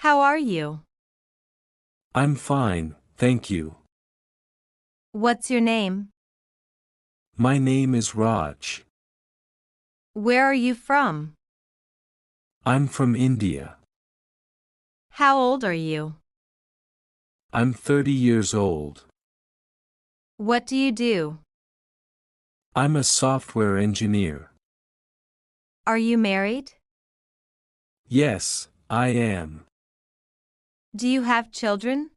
How are you? I'm fine, thank you. What's your name? My name is Raj. Where are you from? I'm from India. How old are you? I'm 30 years old. What do you do? I'm a software engineer. Are you married? Yes, I am. Do you have children?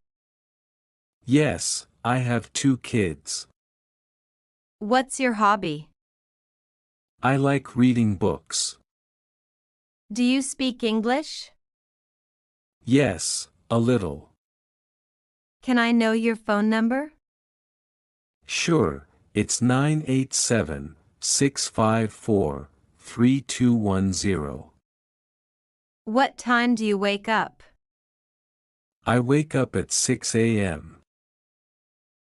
Yes, I have 2 kids. What's your hobby? I like reading books. Do you speak English? Yes, a little. Can I know your phone number? Sure, it's 987-654-3210. What time do you wake up? I wake up at 6 a.m.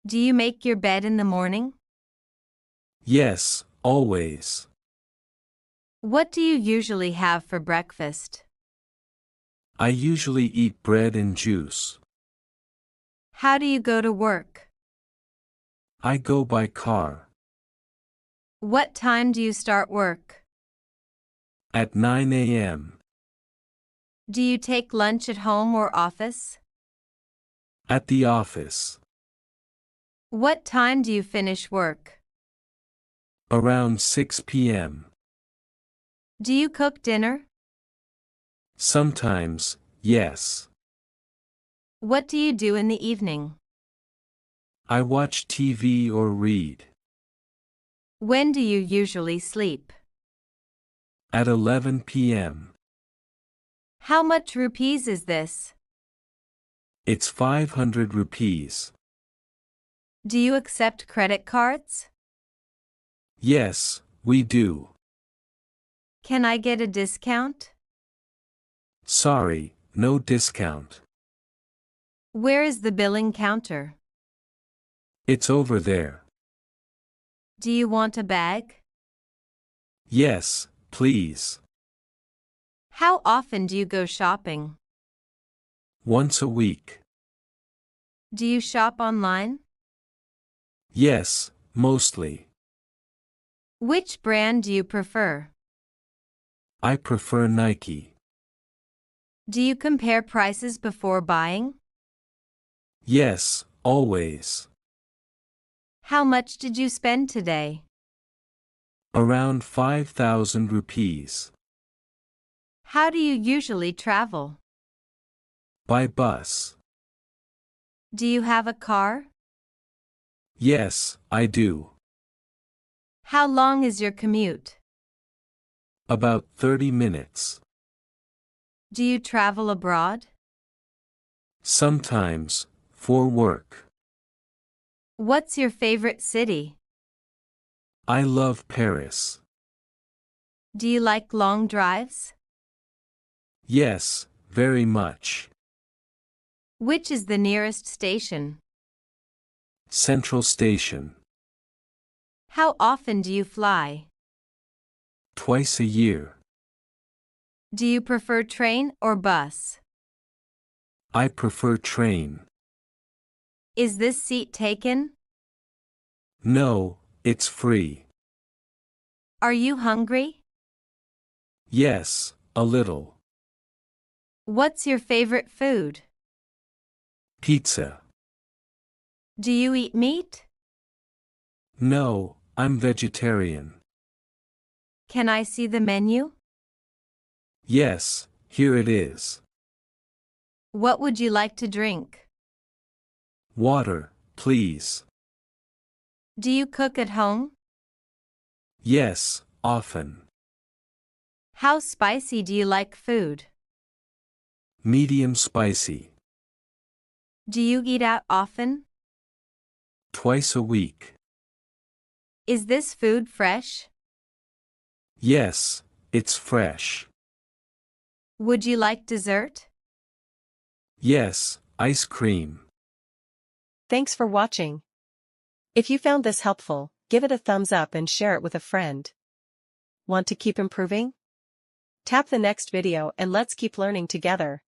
Do you make your bed in the morning? Yes, always. What do you usually have for breakfast? I usually eat bread and juice. How do you go to work? I go by car. What time do you start work? At 9 a.m. Do you take lunch at home or office? At the office. What time do you finish work? Around 6 p.m. Do you cook dinner? Sometimes, yes. What do you do in the evening? I watch TV or read. When do you usually sleep? At 11 p.m. How much rupees is this? It's 500 rupees. Do you accept credit cards? Yes, we do. Can I get a discount? Sorry, no discount. Where is the billing counter? It's over there. Do you want a bag? Yes, please. How often do you go shopping? Once a week. Do you shop online? Yes, mostly. Which brand do you prefer? I prefer Nike. Do you compare prices before buying? Yes, always. How much did you spend today? Around 5,000 rupees. How do you usually travel? By bus. Do you have a car? Yes, I do. How long is your commute? About 30 minutes. Do you travel abroad? Sometimes, for work. What's your favorite city? I love Paris. Do you like long drives? Yes, very much. Which is the nearest station? Central Station. How often do you fly? Twice a year. Do you prefer train or bus? I prefer train. Is this seat taken? No, it's free. Are you hungry? Yes, a little. What's your favorite food? Pizza. Do you eat meat? No, I'm vegetarian. Can I see the menu? Yes, here it is. What would you like to drink? Water, please. Do you cook at home? Yes, often. How spicy do you like food? Medium spicy. Do you eat out often? Twice a week. Is this food fresh? Yes, it's fresh. Would you like dessert? Yes, ice cream. Thanks for watching. If you found this helpful, give it a thumbs up and share it with a friend. Want to keep improving? Tap the next video and let's keep learning together.